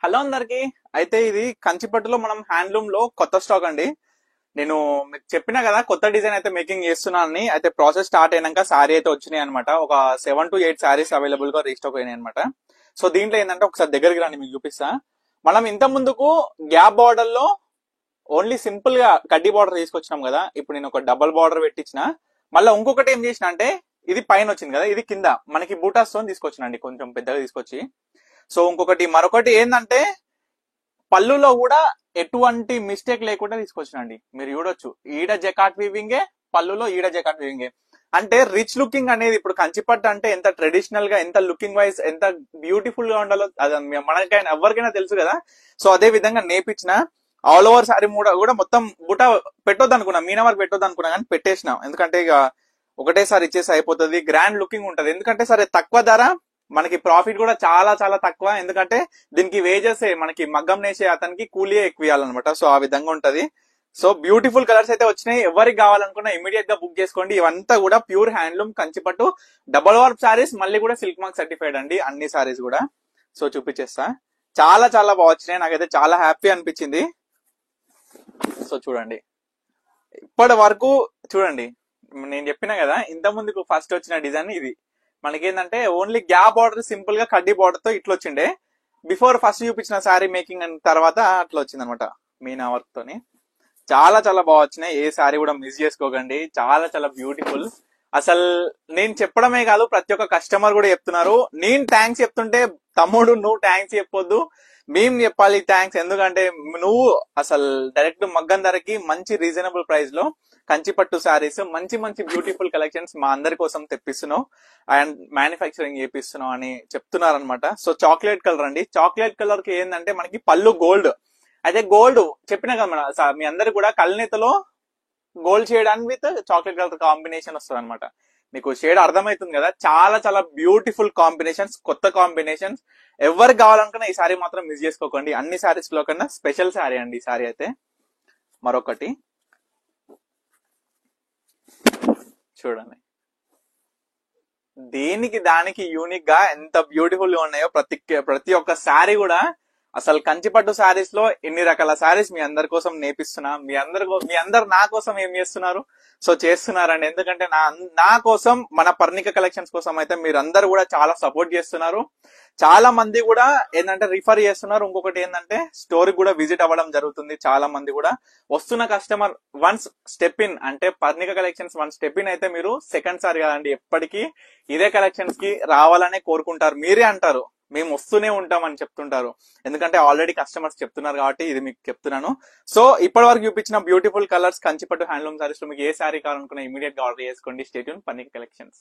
Hello అందరికి. అయితే ఇది కంచిపట్టులో మనం హ్యాండ్లూమ్ లో కొత్త స్టాక్ అండి. నేను మీకు చెప్పినా కదా కొత్త డిజైన్ అయితే మేకింగ్ చేస్తున్నానని. అయితే ప్రాసెస్ స్టార్ట్ అయినాక శారీ అయితే వచ్చినాయి అనమాట. ఒక 7 to 8 శారీస్ అవైలబుల్ గా రీస్టాక్ అయినాయి అనమాట. సో దీంట్లో ఏంటంటే ఒకసారి దగ్గరికి రండి, మీకు చూపిస్తా. మనం ఇంత ముందుకు గ్యాప్ బార్డర్ లో ఓన్లీ సింపుల్ గా కడ్డీ బార్డర్ తీసుకొచ్చినాం కదా. ఇప్పుడు నేను ఒక డబల్ బార్డర్ పెట్టించిన. మళ్ళీ ఇంకొకటి ఏం చేసిన అంటే, ఇది పైన వచ్చింది కదా, ఇది కింద మనకి బూటాస్ తో తీసుకొచ్చినండి, కొంచెం పెద్దగా తీసుకొచ్చి. సో మరొకటి ఏంటంటే, పళ్ళులో కూడా ఎటువంటి మిస్టేక్ లేకుండా తీసుకొచ్చినండి. మీరు చూడొచ్చు, ఈడ జకాట్ వీవింగే, పళ్ళులో ఈడ జకాట్ వీవింగే. అంటే రిచ్ లుకింగ్ అనేది, ఇప్పుడు కంచిపట్టు అంటే ఎంత ట్రెడిషనల్ గా, ఎంత లుకింగ్ వైజ్, ఎంత బ్యూటిఫుల్ గా ఉండాలో అది మనకైనా ఎవరికైనా తెలుసు కదా. సో అదే విధంగా నేర్పించిన. ఆల్ ఓవర్ సారీ కూడా మొత్తం బుట్ట పెట్టొద్దు అనుకున్నా, మీనా వర్క్ పెట్టొద్దు అనుకున్నా, కానీ పెట్టేసిన. ఎందుకంటే ఇక ఒకటేసారి ఇచ్చేసి అయిపోతుంది, గ్రాండ్ లుకింగ్ ఉంటది. ఎందుకంటే సరే తక్కువ ధర, మనకి ప్రాఫిట్ కూడా చాలా చాలా తక్కువ. ఎందుకంటే దీనికి వేజెస్ మనకి మగ్గం నేసే అతనికి కూలియే ఎక్కువ ఇవ్వాలన్నమాట. సో ఆ విధంగా ఉంటది. సో బ్యూటిఫుల్ కలర్స్ అయితే వచ్చినాయి. ఎవరికి కావాలనుకున్నా ఇమీడియట్ గా బుక్ చేసుకోండి. ఇవంతా కూడా ప్యూర్ హ్యాండ్లూమ్ కంచిపట్టు డబల్ వార్ప్ సారీస్, మళ్ళీ కూడా సిల్క్ మార్క్ సర్టిఫైడ్ అండి అన్ని సారీస్ కూడా. సో చూపించేస్తా. చాలా చాలా బాగా వచ్చినాయి, నాకైతే చాలా హ్యాపీ అనిపించింది. సో చూడండి, ఇప్పటి వరకు చూడండి, నేను చెప్పినా కదా ఇంత ముందుకు ఫస్ట్ వచ్చిన డిజైన్ ఇది. మనకేంటంటే ఓన్లీ గ్యాప్ బార్డర్ సింపుల్ గా కడ్డీ బార్డర్ తో ఇట్లా వచ్చిండే. బిఫోర్ ఫస్ట్ చూపించిన శారీ మేకింగ్ అయిన తర్వాత అట్లా వచ్చింది అనమాట, మీనా వర్క్ తోని. చాలా చాలా బాగా వచ్చినాయి. ఏ శారీ కూడా మిస్ చేసుకోకండి, చాలా చాలా బ్యూటిఫుల్. అసలు నేను చెప్పడమే కాదు, ప్రతి ఒక్క కస్టమర్ కూడా చెప్తున్నారు. నేను థ్యాంక్స్ చెప్తుంటే, తమ్ముడు నువ్వు థ్యాంక్స్ చెప్పొద్దు, మేము చెప్పాలి థ్యాంక్స్. ఎందుకంటే నువ్వు అసలు డైరెక్ట్ మగ్గం ధరకి మంచి రీజనబుల్ ప్రైస్ లో కంచిపట్టు శారీస్, మంచి మంచి బ్యూటిఫుల్ కలెక్షన్స్ మా అందరి కోసం తెప్పిస్తున్నావు అండ్ మ్యానుఫ్యాక్చరింగ్ చేపిస్తున్నావు అని చెప్తున్నారు అనమాట. సో చాక్లెట్ కలర్ అండి. చాక్లెట్ కలర్ కి ఏంటంటే మనకి పళ్ళు గోల్డ్. అయితే గోల్డ్ చెప్పినా కదా మన మీ అందరు కూడా, కళ్ళనీతలో gold shade and with chocolate colour combination వస్తుంది అనమాట. మీకు షేడ్ అర్థమవుతుంది కదా. చాలా చాలా బ్యూటిఫుల్ కాంబినేషన్స్, కొత్త కాంబినేషన్స్. ఎవరికి కావాలనుకున్నా ఈ సారీ మాత్రం మిస్ చేసుకోకండి. అన్ని సారీస్ లో కన్నా స్పెషల్ సారీ అండి ఈ సారీ అయితే. మరొకటి చూడండి, దేనికి దానికి యూనిక్ గా ఎంత బ్యూటిఫుల్ గా ఉన్నాయో ప్రతి ఒక్క శారీ కూడా. అసలు కంచిపట్టు శారీస్ లో ఎన్ని రకాల శారీస్ మీ అందరి కోసం నేర్పిస్తున్నా. మీ అందరు నా కోసం ఏం చేస్తున్నారు? సో చేస్తున్నారండి. ఎందుకంటే నా కోసం, మన పర్ణిక కలెక్షన్స్ కోసం అయితే మీరందరూ కూడా చాలా సపోర్ట్ చేస్తున్నారు. చాలా మంది కూడా ఏంటంటే రిఫర్ చేస్తున్నారు. ఇంకొకటి ఏంటంటే స్టోర్ కూడా విజిట్ అవ్వడం జరుగుతుంది. చాలా మంది కూడా వస్తున్న కస్టమర్ వన్స్ స్టెప్ ఇన్ అంటే Parnika collections one step in అయితే మీరు సెకండ్ సారి కాదండి, ఎప్పటికీ ఇదే కలెక్షన్స్ కి రావాలనే కోరుకుంటారు. మీరే అంటారు మేము వస్తూనే ఉంటామని చెప్తుంటారు. ఎందుకంటే ఆల్రెడీ కస్టమర్స్ చెప్తున్నారు కాబట్టి ఇది మీకు చెప్తున్నాను. సో ఇప్పటి వరకు చూపించిన బ్యూటిఫుల్ కలర్స్ కంచిపట్టు హ్యాండ్లూమ్ సారీస్ లో మీకు ఏ శారీ కావాలనుకున్నా ఇమీడియట్ గా ఆర్డర్ చేసుకోండి. Stay tune Parnika collections.